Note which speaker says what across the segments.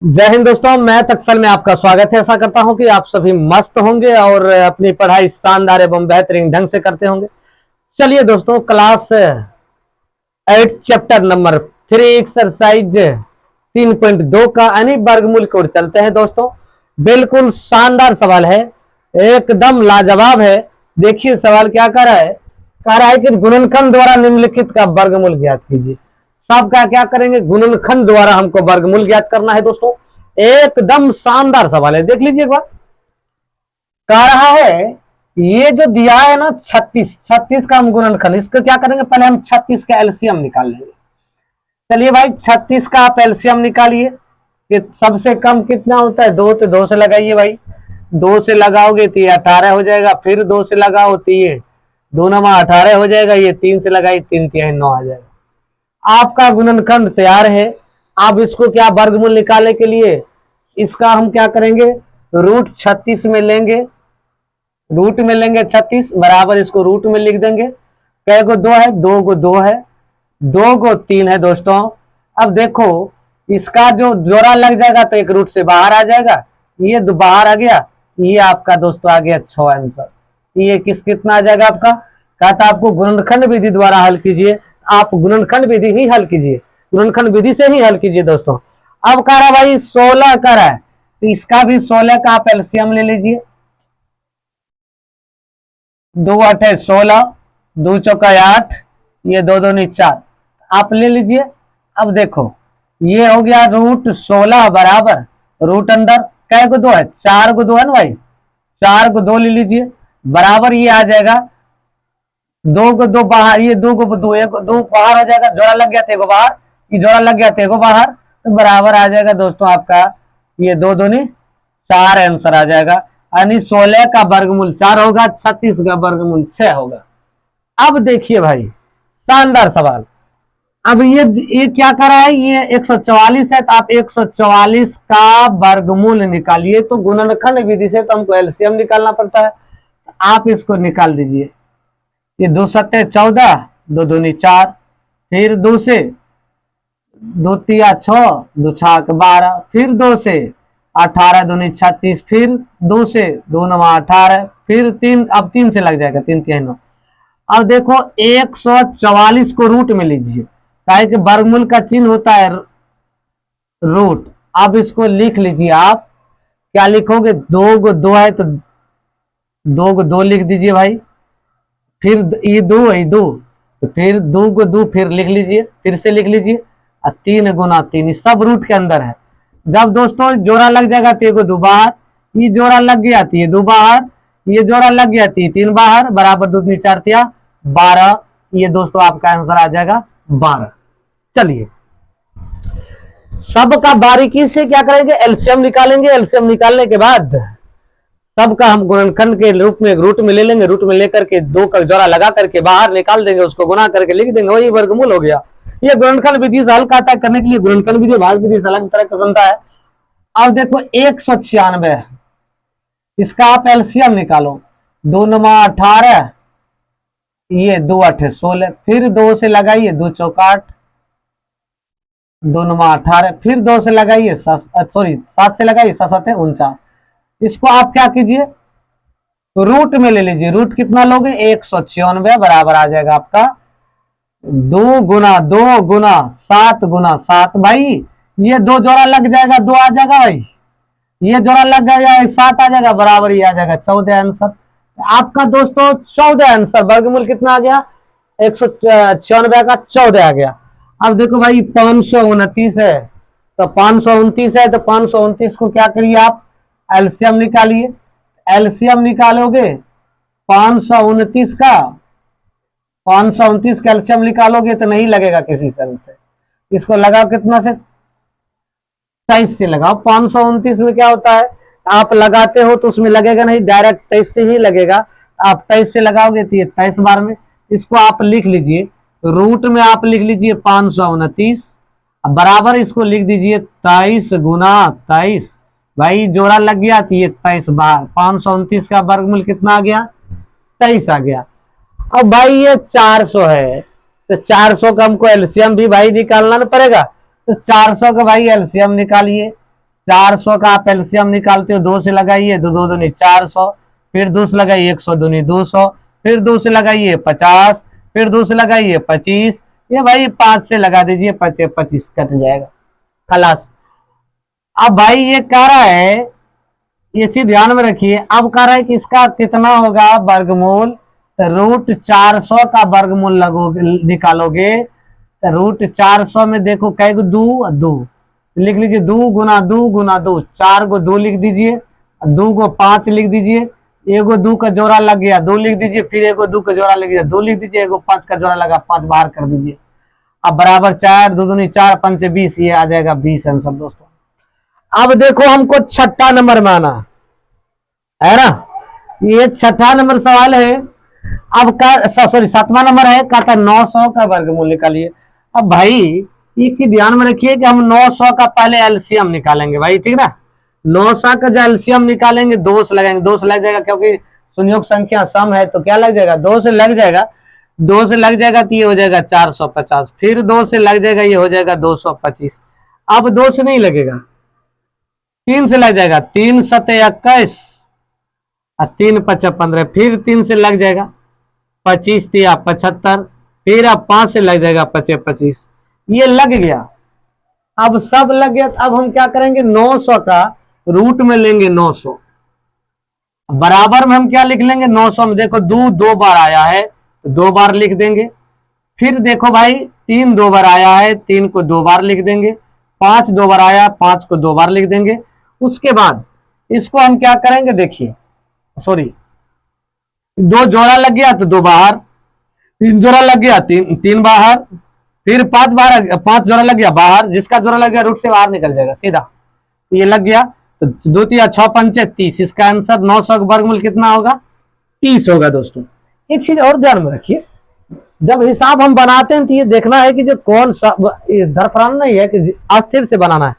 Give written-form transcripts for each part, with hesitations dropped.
Speaker 1: जय हिंद दोस्तों, मैं तक्सल में आपका स्वागत है। ऐसा करता हूं कि आप सभी मस्त होंगे और अपनी पढ़ाई शानदार एवं बेहतरीन ढंग से करते होंगे। चलिए दोस्तों, क्लास 8 चैप्टर नंबर 3 एक्सरसाइज 3.2 का यानी वर्गमूल की ओर चलते हैं। दोस्तों बिल्कुल शानदार सवाल है, एकदम लाजवाब है। देखिए सवाल क्या कह रहा है कि गुणनखंड द्वारा निम्नलिखित का वर्गमूल ज्ञात कीजिए। सबका क्या करेंगे, गुणनखंड द्वारा हमको वर्गमूल ज्ञात करना है। दोस्तों एकदम शानदार सवाल है, देख लीजिए एक बार। कह रहा है ये जो दिया है ना 36 का हम गुणनखंड, इसको क्या करेंगे, पहले हम 36 का एलसीएम निकाल लेंगे। चलिए भाई 36 का आप एलसीएम निकालिए कि सबसे कम कितना होता है, 2, तो 2 से लगाइए भाई। 2 से लगाओगे तो ये 18 हो जाएगा, फिर 2 से लगाओ तो ये 2 नमा 18 हो जाएगा, ये 3 से लगाई 3 तिहाई 9 आ जाएगा। आपका गुणनखंड तैयार है। अब इसको क्या वर्गमूल निकालने के लिए इसका हम क्या करेंगे, रूट 36 में लेंगे। रूट में लेंगे 36 बराबर इसको रूट में लिख देंगे। कै गो 2 है, 2 गो 2 है, 2 गो 3 है। दोस्तों अब देखो इसका जो जोड़ा लग जाएगा तो एक रूट से बाहर आ जाएगा, ये बाहर आ गया, ये आपका दोस्तों आ गया 6 आंसर। ये कितना आ जाएगा आपका, कहता आपको गुणनखंड विधि द्वारा हल कीजिए। आप गुणनखंड विधि ही हल कीजिए, गुणनखंड विधि से ही हल कीजिए। दोस्तों अब कह रहा भाई 16 कर रहा है, तो इसका भी 16 का आप एलसीएम ले लीजिए। 2 8 है 16, 2 चौका 8, ये 2 2 4 आप ले लीजिए। अब देखो ये हो गया रूट 16 बराबर रूट अंदर कै को 2 है, 4 को 2 है ना भाई, 4 को 2 ले लीजिए बराबर ये आ जाएगा 2 को 2 बाहर, ये 2 को 2, 2 बाहर हो जाएगा, जोड़ा लग गया थे बाहर, ये जोड़ा लग गया थे बाहर, तो बराबर आ जाएगा दोस्तों आपका ये 2 दूनी 4 आंसर आ जाएगा। यानी 16 का वर्गमूल 4 होगा, 36 का वर्गमूल 6 होगा। अब देखिए भाई शानदार सवाल। अब ये क्या कर रहा है, ये 144 है, तो आप 144 का वर्गमूल निकालिए। तो गुणनखंड विधि से तो हमको एलसीएम निकालना पड़ता है, आप इसको निकाल दीजिए। ये 2 सत्ते 14, 2 दूनी 4, फिर 2 से 2 तिया 6, 2 छाक 12, फिर 2 से 18 दूनी 36, फिर 2 से 2 नमा 18, फिर 3, अब 3 से लग जाएगा 3 तिहाई 9। अब देखो 144 को रूट में लीजिए, काहे कि वर्गमूल का चिन्ह होता है रूट। अब इसको लिख लीजिए, आप क्या लिखोगे, 2 को 2 है तो 2 को 2 लिख दीजिए भाई, फिर ये 2 है 2, तो फिर 2 को 2 फिर लिख लीजिए, फिर से लिख लीजिए, और 3 गुना 3 सब रूट के अंदर है। जब दोस्तों जोड़ा लग जाएगा तो 1 2 बाहर, ये जोड़ा लग गया तो ये 2 बाहर, ये जोड़ा लग गया तो 3 बाहर, बराबर 2 3 4 तिया 12। ये दोस्तों आपका आंसर आ जाएगा 12। चलिए सबका बारीकी से क्या करेंगे, एलसीएम निकालेंगे। एलसीएम निकालने के बाद सबका हम गुणनखंड के रूप में रूट में ले लेंगे, रूट में लेकर के 2 का जोड़ा लगा करके बाहर निकाल देंगे, उसको गुना करके लिख देंगे, वही वर्गमूल हो गया। ये गुणनखंड विधि से हल करता है, करने के लिए गुणनखंड विधि भाग विधि से अलग तरह का बनता है। अब देखो 196, इसका आप एलसीएम निकालो। 2 नमा 18, ये 2 8 16, फिर 2 से लगाइए 2 चौका 8, 2 नमा 18, फिर 2 से लगाइए 7 से लगाइए 7 7 49। इसको आप क्या कीजिए, रूट में ले लीजिए। रूट कितना लोगे, 196 बराबर आ जाएगा आपका 2 गुना 7 गुना 7। भाई ये 2 जोड़ा लग जाएगा, 2 आ जाएगा भाई, ये जोड़ा लग गया 7 आ जाएगा, बराबर ये आ जाएगा 14 आंसर आपका। दोस्तों 14 आंसर, वर्गमूल कितना आ गया, 196 का 14 आ गया। अब देखो भाई 529 है, तो 529 है, तो 529 को क्या करिए आप एलसीएम निकालिए। एलसीएम निकालोगे 529 का, 529 का एलसीएम निकालोगे तो नहीं लगेगा किसी संग से, इसको लगाओ कितना से, 23 से लगाओ। 529 में क्या होता है, आप लगाते हो तो उसमें लगेगा नहीं, डायरेक्ट 23 से ही लगेगा। आप 23 से लगाओगे तो ये 23 बार में, इसको आप लिख लीजिए, रूट में आप लिख लीजिए 529 बराबर इसको लिख दीजिए 23 गुना 23। भाई जोड़ा लग गया तो ये 23 बार, 529 का वर्गमूल कितना आ गया, 23 आ गया। अब भाई ये 400 है, तो 400 का हमको एलसीएम भी भाई निकालना ना पड़ेगा, तो 400 का भाई एलसीएम निकालिए। 400 का आप एलसीएम निकालते हो, 2 से लगाइए, 2×2=400, फिर 2 से लगाइए 100×2=200, फिर 2 से लगाइए 50, फिर 2 से लगाइए 25, ये भाई 5 से लगा दीजिए, 25 कट जाएगा, खलास। अब भाई ये कह रहा है, ये चीज ध्यान में रखिए, अब कह रहा है कि इसका कितना होगा वर्गमूल, √400 का वर्गमूल लगोगे, निकालोगे, √400 में देखो कै गो 2 2 लिख लीजिए, 2×2×2, 4 को 2 लिख दीजिए, 2 को 5 लिख दीजिए, एगो 2 का जोड़ा लग गया 2 लिख दीजिए, फिर एगो 2 का जोड़ा लग गया 2 लिख दीजिए, एगो 5 का जोड़ा लगा 5 बाहर कर दीजिए। अब बराबर 4, 2 दूनी 4, 5 20, ये आ जाएगा 20 आंसर दोस्तों। अब देखो हमको छठा नंबर में आना है ना, ये छठा नंबर सवाल है। अब का सॉरी 7वां नंबर है, कहता 900 का वर्गमूल निकालिए। अब भाई एक चीज ध्यान में रखिए कि हम 900 का पहले एलसीएम निकालेंगे भाई, ठीक ना। 900 का जो एलसीएम निकालेंगे 2 से लगाएंगे, 2 से लग जाएगा क्योंकि संयोग संख्या सम है, तो क्या लग जाएगा 2 से लग जाएगा, 2 से लग जाएगा तो ये हो जाएगा 450, फिर 2 से लग जाएगा ये हो जाएगा 225। अब 2 से नहीं लगेगा, 3 से लग जाएगा, 3 7 21 और 3 5 15, फिर 3 से लग जाएगा 25 3 75, फिर अब 5 से लग जाएगा 25 25, ये लग गया। अब सब लग गया, अब हम क्या करेंगे 900 का रूट में लेंगे 900, बराबर में हम क्या लिख लेंगे 900 में देखो 2 बार आया है तो 2 बार लिख देंगे, फिर देखो भाई 3 2 बार आया है 3 को 2 बार लिख देंगे, 5 2 बार आया 5 को 2 बार लिख देंगे। उसके बाद इसको हम क्या करेंगे, देखिए सॉरी 2 जोड़ा लग गया तो 2 बाहर, 3 जोड़ा लग गया 3 बाहर, फिर 5 जोड़ा लग गया बाहर, जिसका जोड़ा लग गया रूट से बाहर निकल जाएगा सीधा, ये लग गया तो 2 3 6 5 30, इसका आंसर 900 का वर्गमूल कितना होगा 30 होगा दोस्तों। एक चीज और ध्यान में रखिए, जब हिसाब हम बनाते हैं तो ये देखना है कि जो कौन सा धरफरान नहीं है कि अस्थिर से बनाना है,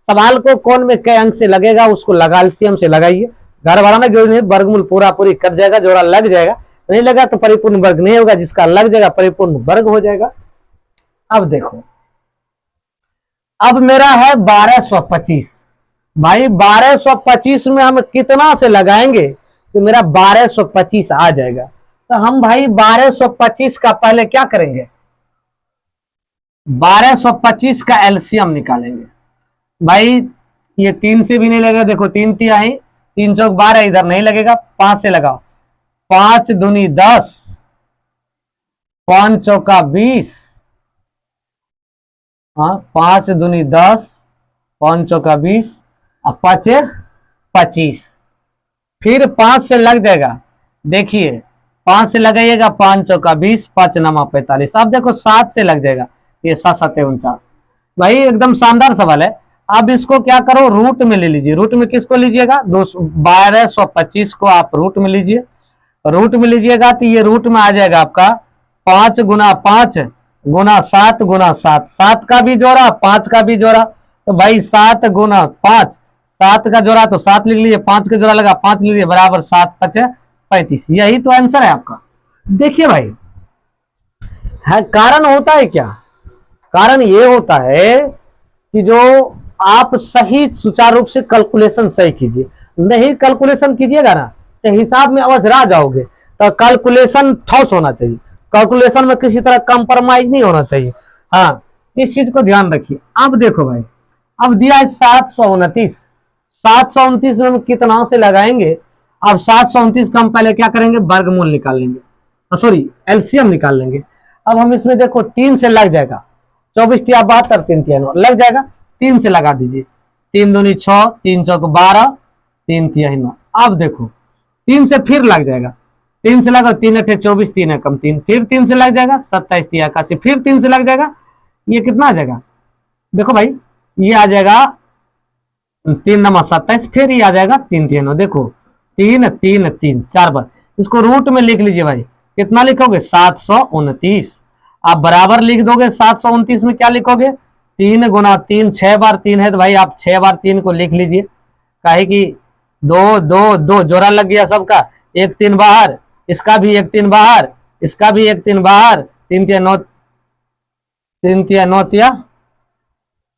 Speaker 1: सवाल को कौन में कई अंक से लगेगा उसको लगा एलसीएम से लगाइए, घर बनाना जो है वर्गमूल पूरा पूरी कर जाएगा, जोड़ा लग जाएगा, नहीं लगा तो परिपूर्ण वर्ग नहीं होगा, जिसका लग जाएगा परिपूर्ण वर्ग हो जाएगा। अब देखो, अब मेरा है 1225, भाई 1225 में हम कितना से लगाएंगे तो मेरा 1225 आ जाएगा, तो हम भाई 1225 का पहले क्या करेंगे 1225 का एलसीएम निकालेंगे। भाई ये 3 से भी नहीं लगेगा, देखो 3 तिहाई 3 चौक 12, इधर नहीं लगेगा, 5 से लगाओ, 5 दूनी 10, 5 चौका 20, हाँ 5 दूनी 10, 5 चौका 20 और 5 25, फिर 5 से लग जाएगा, देखिए 5 से लगाइएगा 5 चौका 20, 5 9 45, अब देखो 7 से लग जाएगा, ये 7 7 49, भाई एकदम शानदार सवाल है। अब इसको क्या करो रूट में ले लीजिए, रूट में किसको लीजिएगा 1225 को आप रूट में लीजिए, रूट में लीजिएगा तो ये रूट में आ जाएगा आपका 5 गुना 5 गुना 7 गुना 7, 7 का भी जोड़ा 5 का भी जोड़ा, तो भाई 7 गुना 5, 7 का जोड़ा तो 7 लिख लीजिए, 5 का जोड़ा लगा 5 लिख लीजिए, बराबर 7 5 35, यही तो आंसर है आपका। देखिए भाई है कारण होता है क्या, कारण ये होता है कि जो आप सही सुचारू रूप से कैलकुलेशन सही कीजिए, नहीं कैलकुलेशन कीजिएगा ना तो हिसाब में अवझरा जाओगे, तो कैलकुलेशन ठोस होना चाहिए, कैलकुलेशन में किसी तरह कंप्रोमाइज नहीं होना चाहिए, हाँ इस चीज को ध्यान रखिए। अब देखो भाई, अब दिया है 729, 729 में हम कितना से लगाएंगे, अब 729 का हम पहले क्या करेंगे वर्गमूल निकाल लेंगे, सॉरी एलसीएम निकाल लेंगे। अब हम इसमें देखो 3 से लग जाएगा, 24 तिया 72, 3 तिया 9 लग जाएगा, 3 से लगा दीजिए, 3 दूनी 6, 3 चौक 12, 3 तिया 9, अब देखो 3 से फिर लग जाएगा, 3 से लगा 3 8 24, 3 एकम 3, फिर 3 से लग जाएगा 27 तिया 81, फिर 3 से लग जाएगा, ये कितना आ जाएगा देखो भाई, ये आ जाएगा 3 9 27, फिर ये आ जाएगा 3 तिया 9, देखो 3 3 3 4 बार, इसको रूट में लिख लीजिए भाई, कितना लिखोगे 729, आप बराबर लिख दोगे 729 में क्या लिखोगे 3 गुना 3, 6 बार 3 है तो भाई आप 6 बार 3 को लिख लीजिए, काहे कि 2 2 2 जोड़ा लग गया सबका, 1 3 बाहर, इसका भी 1 3 बाहर, इसका भी 1 3 बाहर, 3 तिया 9, 3 तिया 9 तिया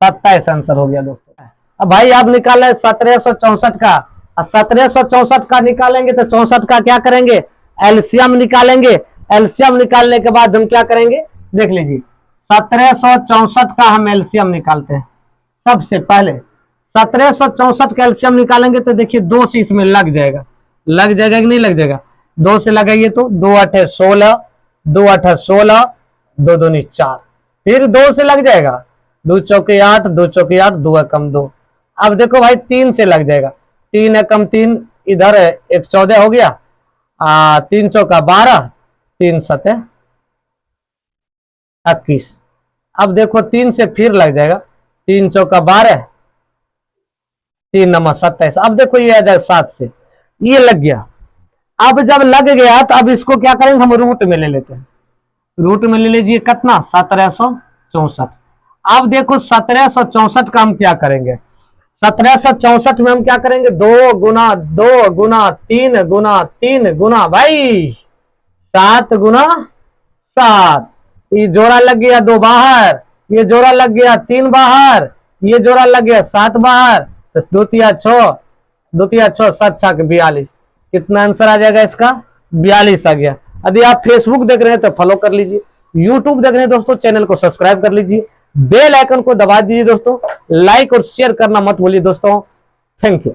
Speaker 1: 27 आंसर हो गया दोस्तों। अब भाई आप निकाले 1764 का, 1764 का निकालेंगे तो 64 का क्या करेंगे, एलसीएम निकालेंगे। एलसीएम निकालने के बाद हम क्या करेंगे, देख लीजिए 1764 का हम एलसीएम निकालते हैं। सबसे पहले 1764 का एलसीएम निकालेंगे तो देखिए 2 से इसमें लग जाएगा, लग जाएगा कि नहीं लग जाएगा, 2 से लगाइए तो 2 8 16, 2 8 16, 2 2 4, फिर 2 से लग जाएगा, 2 चौके 8, 2 चौके 8, 2 एकम 2। अब देखो भाई 3 से लग जाएगा, 3 एकम 3, इधर 1 14 हो गया, 3 चौका 12, 3 7 21। अब देखो 3 से फिर लग जाएगा, 3 चौका 12, 3 नंबर 27। अब देखो ये आ जाएगा 7 से, ये लग गया। अब जब लग गया तो अब इसको क्या करेंगे, हम रूट में ले लेते हैं। रूट में ले लीजिए कितना, 1764। अब देखो 1764 का हम क्या करेंगे, 1764 में हम क्या करेंगे, 2 गुना 2 गुना 3 गुना 3 गुना भाई 7 गुना 7। ये जोड़ा लग गया 2 बाहर, ये जोड़ा लग गया 3 बाहर, ये जोड़ा लग गया 7 बाहर, तो 2 तिया 6, 2 तिया 6, 7 6 42। कितना आंसर आ जाएगा इसका, 42 आ गया। यदि आप फेसबुक देख रहे हैं तो फॉलो कर लीजिए, यूट्यूब देख रहे हैं दोस्तों चैनल को सब्सक्राइब कर लीजिए, बेल आइकन को दबा दीजिए दोस्तों, लाइक और शेयर करना मत भूलिए दोस्तों। Thank you.